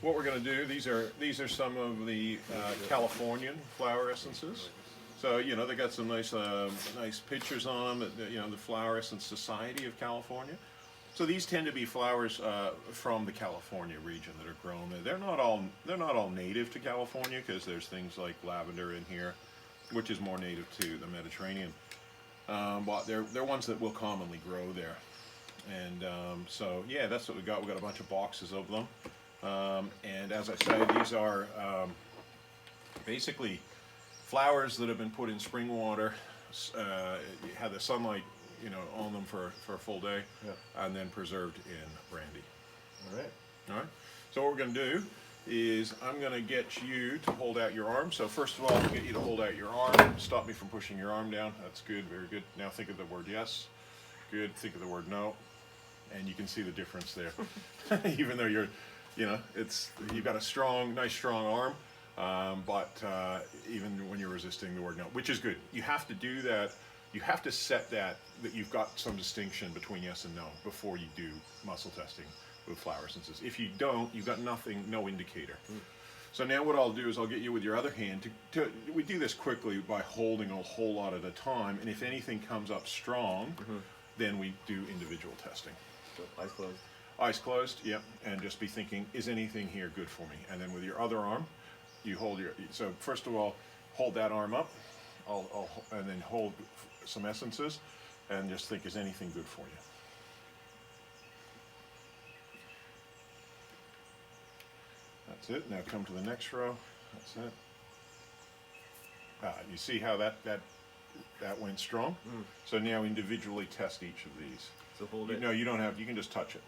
what we're going to do, these are some of the Californian Flower Essences. So, you know, they got some nice nice pictures on them, you know, the Flower Essence Society of California. So these tend to be flowers from the California region that are grown there. They're not all native to California, because there's things like lavender in here, which is more native to the Mediterranean. But they're ones that will commonly grow there. And so yeah, that's what we got. We got a bunch of boxes of them. And as I say, these are basically flowers that have been put in spring water, had the sunlight, you know, on them for a full day, and then preserved in brandy. All right. All right. So what we're going to do is I'm going to get you to hold out your arm. So first of all, I'll get you to hold out your arm. Stop me from pushing your arm down. That's good. Very good. Now think of the word yes. Good. Think of the word no. And you can see the difference there. Even though you're, you know, you've got a nice strong arm, but even when you're resisting the word no, which is good. You have to do that. You have to set that you've got some distinction between yes and no before you do muscle testing with flower essences. If you don't, you've got nothing, no indicator. So now what I'll do is I'll get you with your other hand we do this quickly by holding a whole lot at a time, and if anything comes up strong, then we do individual testing. So eyes closed. Eyes closed, yep, and just be thinking, is anything here good for me? And then with your other arm, you hold so first of all, hold that arm up, and then hold some essences, and just think, is anything good for you? That's it. Now come to the next row. That's it. You see how that went strong? So now individually test each of these. So hold it. No, you don't have. You can just touch it,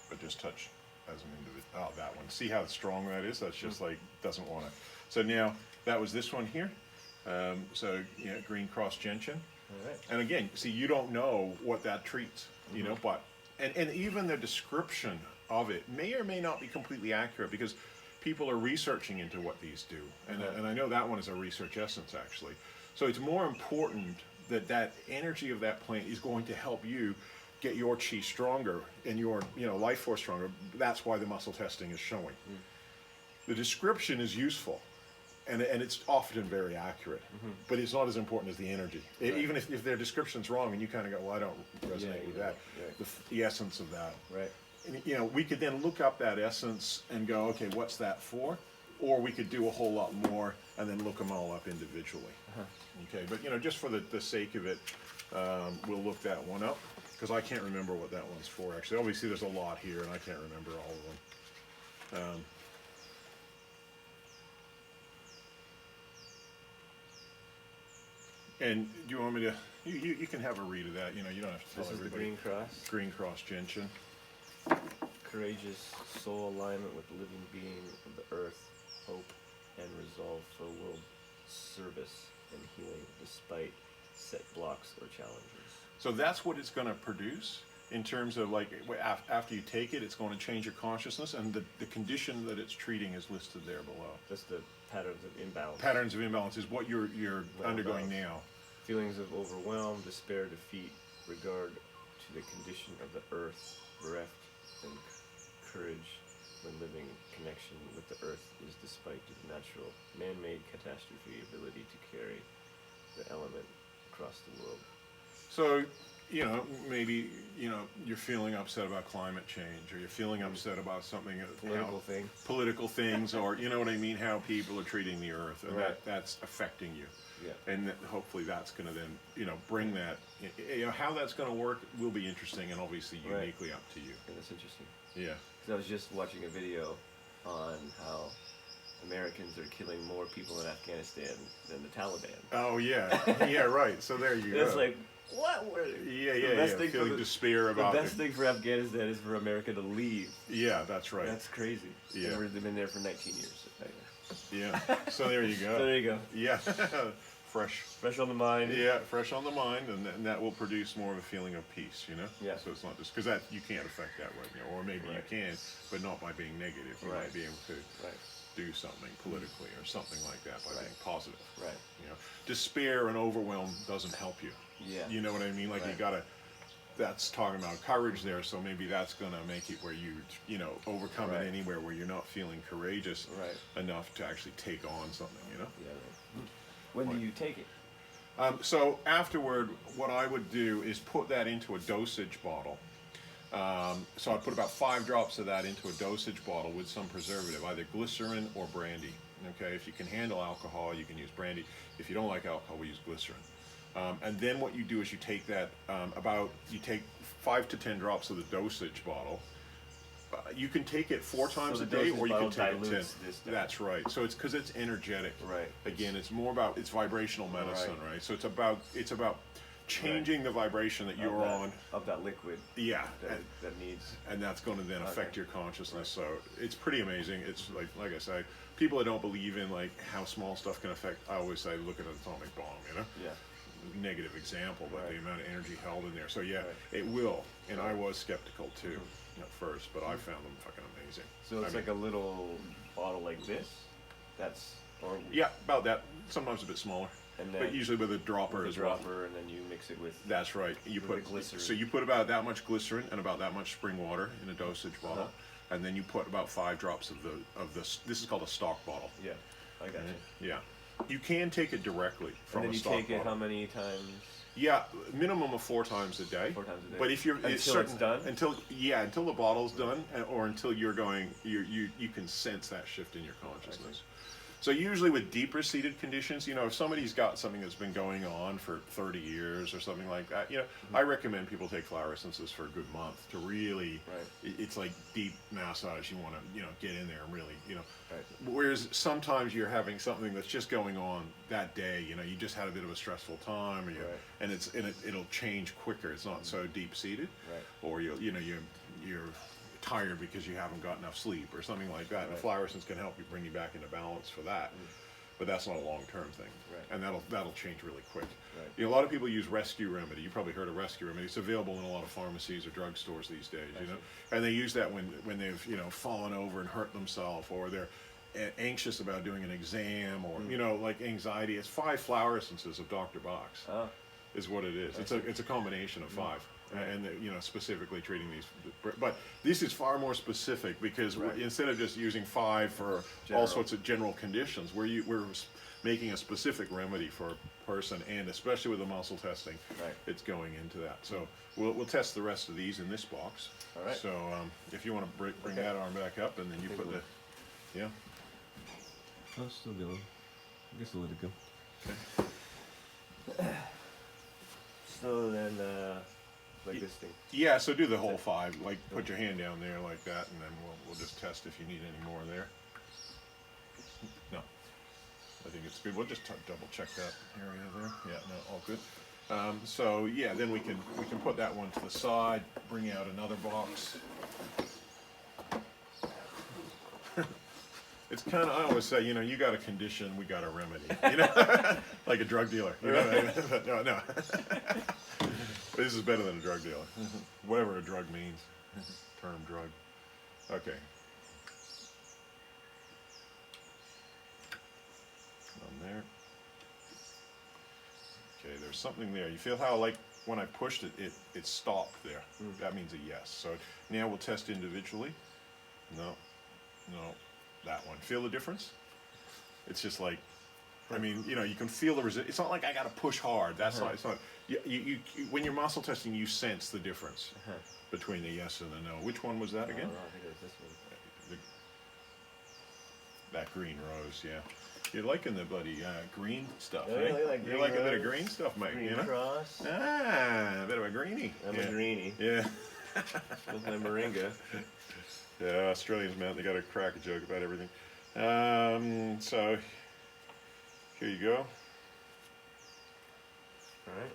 but just touch as an individual. Oh, that one. See how strong that is? That's just like doesn't want it. So now that was this one here. So yeah, green cross gentian. All right. And again, see, you don't know what that treats, you know, but and even the description of it may or may not be completely accurate, because people are researching into what these do, and I know that one is a research essence actually. So it's more important that energy of that plant is going to help you get your chi stronger and your life force stronger. That's why the muscle testing is showing. The description is useful, and it's often very accurate, but it's not as important as the energy. Right. Even if their description's wrong and you kind of go, well, I don't resonate with that. Right. The essence of that. Right. And, we could then look up that essence and go, okay, what's that for? Or we could do a whole lot more and then look them all up individually. Okay, but just for the sake of it, we'll look that one up, because I can't remember what that one's for actually. Obviously there's a lot here and I can't remember all of them. And do you want me to, you can have a read of that, you don't have to tell This is the everybody. green cross. Green cross gentian. Courageous soul alignment with the living being of the earth, hope and resolve for world service and healing despite set blocks or challenges. So that's what it's going to produce in terms of, like, after you take it, it's going to change your consciousness, and the condition that it's treating is listed there below. That's the patterns of imbalance. Patterns of imbalance is what you're undergoing balance. now. Feelings of overwhelm, despair, defeat, regard to the condition of the earth, bereft, and courage when living connection with the earth is despite the natural man-made catastrophe ability to carry the element across the world. So, maybe, you're feeling upset about climate change, or you're feeling upset about something, political things, or, you know what I mean, how people are treating the earth, and Right. that's affecting you. Yeah. And hopefully that's going to then, bring that, how that's going to work will be interesting, and obviously uniquely up to you. And that's interesting. Yeah. Because I was just watching a video on how Americans are killing more people in Afghanistan than the Taliban. Oh, yeah. Yeah, right. So there you go. It's like, what? Feeling despair about the best thing for Afghanistan is for America to leave. Yeah, that's right. That's crazy. Yeah. And they've been there for 19 years. Yeah. So there you go. So there you go. Yeah. Fresh on the mind. Yeah, fresh on the mind, and that will produce more of a feeling of peace, Yeah. So it's not just, because that you can't affect that right now, or maybe you can, but not by being negative. You might be able to do something politically or something like that by being positive. Right. Despair and overwhelm doesn't help you. Yeah. You know what I mean? Like you gotta. that's talking about courage there. So maybe that's going to make it where you know, overcome Right. it anywhere where you're not feeling courageous Right. enough to actually take on something, you know. Yeah. Right. When do you take it? So afterward, what I would do is put that into a dosage bottle. So I'd put about 5 drops of that into a dosage bottle with some preservative, either glycerin or brandy. Okay, if you can handle alcohol, you can use brandy. If you don't like alcohol, we use glycerin. And then what you do is you take that you take 5 to 10 drops of the dosage bottle. You can take it 4 times the a day, dosage or you can bottle take it 10. dilutes this down. That's right. So it's because it's energetic. Right. Again, it's more about it's vibrational medicine, right? So it's about changing the vibration that you're on. Of that liquid. Yeah. That needs. And that's going to then affect your consciousness. So it's pretty amazing. It's like I say, people that don't believe in like how small stuff can affect. I always say, look at an atomic bomb. You know. Yeah. Negative example, but Right. the amount of energy held in there. So yeah, Right. it will. And I was skeptical too at first, but I found them fucking amazing. So it's I like a little bottle like this. yeah, about that. Sometimes a bit smaller, And but then usually with a dropper with as a well. dropper, and then you mix it with. That's right. You with put the glycerin. so you put about that much glycerin and about that much spring water in a dosage bottle, and then you put about 5 drops of the. This is called a stock bottle. Yeah, I got you. Yeah, you can take it directly from And then a you stock take it bottle. how many times? Yeah, minimum of 4 times a day. 4 times a day. But if you're Until it's done? until the bottle's done, or until you're going, you can sense that shift in your consciousness. So usually with deeper seated conditions, you know, if somebody's got something that's been going on for 30 years or something like that, you know, I recommend people take flower essences for a good month to really. Right. It's like deep massage. You want to, you know, get in there and really, you know. Right. Whereas sometimes you're having something that's just going on that day. You know, you just had a bit of a stressful time, or and it'll change quicker. It's not so deep seated, Right. or you're tired because you haven't got enough sleep or something like that. And Right. flower essence can help you bring you back into balance for that. But that's not a long-term thing, Right. and that'll change really quick. Right. You know, a lot of people use rescue remedy. You probably heard of rescue remedy. It's available in a lot of pharmacies or drugstores these days. You know, and they use that when they've, you know, fallen over and hurt themselves, or they're anxious about doing an exam, or you know, like anxiety. It's 5 flower essences of Dr. Box is what it is. It's a combination of 5. And you know, specifically treating these, but this is far more specific because instead of just using 5 for all sorts of general conditions, we're making a specific remedy for a person, and especially with the muscle testing, it's going into that. So we'll test the rest of these in this box. All right. So if you want to bring that arm back up, and then you put the, yeah. Oh, still going. I guess I'll let it go. So then, like this thing. Yeah, so do the whole 5. Like, put your hand down there like that, and then we'll just test if you need any more there. No, I think it's good. We'll just double check that area there. Yeah, no, all good. So yeah, then we can put that one to the side. Bring out another box. It's kind of, I always say, you know, you got a condition, we got a remedy. You know, like a drug dealer. You know? No. But this is better than a drug dealer. Whatever a drug means. Term drug. Okay. On there. Okay, there's something there. You feel how, like, when I pushed it, it stopped there. That means a yes. So now we'll test individually. No. That one. Feel the difference? It's just like, I mean, you know, you can feel the resistance. It's not like I got to push hard. That's not. It's not. You when you're muscle testing, you sense the difference between the yes and the no. Which one was that again? I think it was this one. That green rose, yeah. You're liking the bloody green stuff, I eh? really like You're green liking a bit of rose, green stuff, mate. Green You know? cross. Ah, a bit of a greenie. I'm a greenie. Yeah. With my moringa. Yeah, Australians, man, they got to crack a joke about everything. So here you go. All right.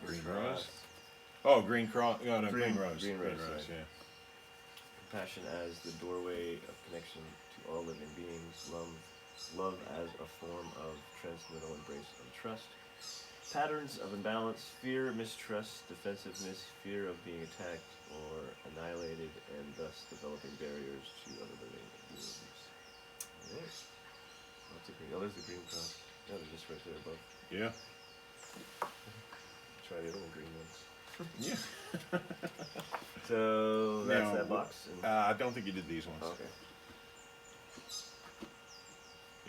Green rose. Oh, green cross. No, green rose. Green rose, right. yeah. Compassion as the doorway of connection to all living beings. Love as a form of transcendental embrace and trust. Patterns of imbalance, fear, mistrust, defensiveness, fear of being attacked or annihilated, and thus developing barriers to other living beings. All right. That's a green. Oh, there's the green cross. Yeah, they're just right there above. Yeah. Try the other one, green ones. Yeah. So that's Now, that box. And, I don't think you did these ones. okay.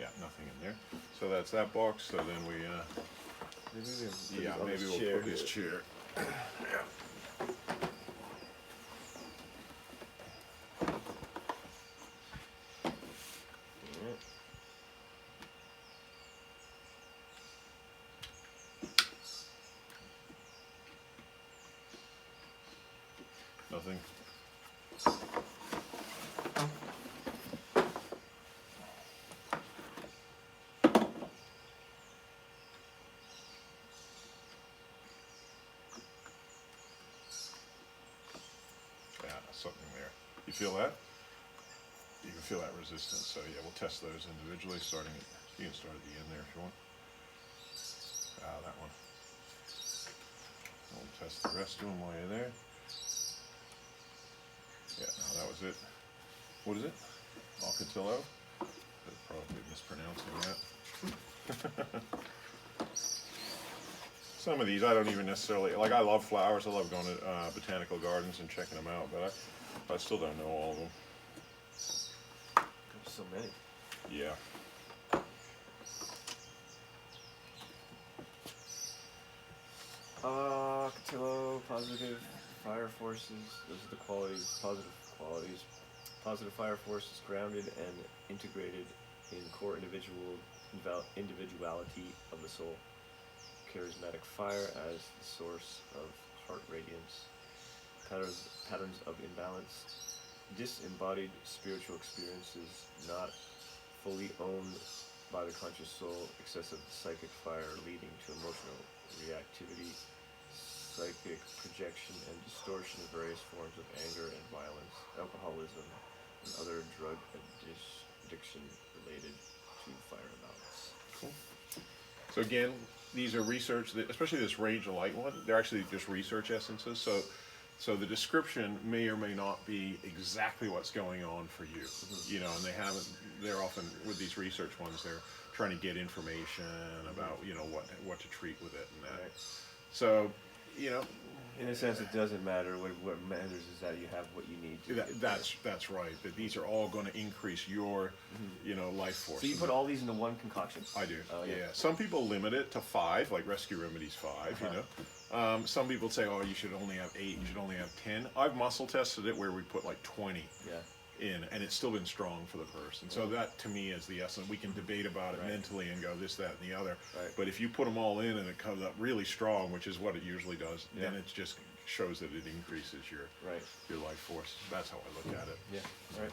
Yeah, nothing in there. So that's that box. So then we, Maybe maybe we'll put his chair. Alright. Nothing. Yeah, something there. You feel that? You can feel that resistance. So yeah, we'll test those individually, starting at, you can start at the end there if you want. That one. We'll test the rest of them while you're there. Yeah, no, that was it. What is it? Alcatillo? I'm probably mispronouncing that. Some of these I don't even necessarily, like I love flowers, I love going to botanical gardens and checking them out, but I still don't know all of them. There's so many. Yeah. Cotillo, positive fire forces. Those are the qualities, positive qualities. Positive fire forces grounded and integrated in core individuality of the soul. Charismatic fire as the source of heart radiance. Patterns of imbalance. Disembodied spiritual experiences not fully owned by the conscious soul. Excessive psychic fire leading to emotional reactivity. Psychic projection and distortion of various forms of anger and violence, alcoholism, and other drug addiction related to fire imbalance. Cool. So again, these are research, especially this Rage of Light one, they're actually just research essences. So the description may or may not be exactly what's going on for you. You know, and they're often, with these research ones, they're trying to get information about, you know, what to treat with it and that. Right. So, you know, in a sense, it doesn't matter. What matters is that you have what you need to get that's right. That these are all going to increase your, you know, life force. So you put all these into one concoction? I do. Yeah. Some people limit it to 5, like Rescue Remedies 5. You know, some people say, oh, you should only have 8. You should only have 10. I've muscle tested it where we put like 20. In, and it's still been strong for the person. So that to me is the essence. We can debate about it mentally and go this, that, and the other. But if you put them all in and it comes up really strong, which is what it usually does, then it just shows that it increases your life force. That's how I look at it. Yeah. Right.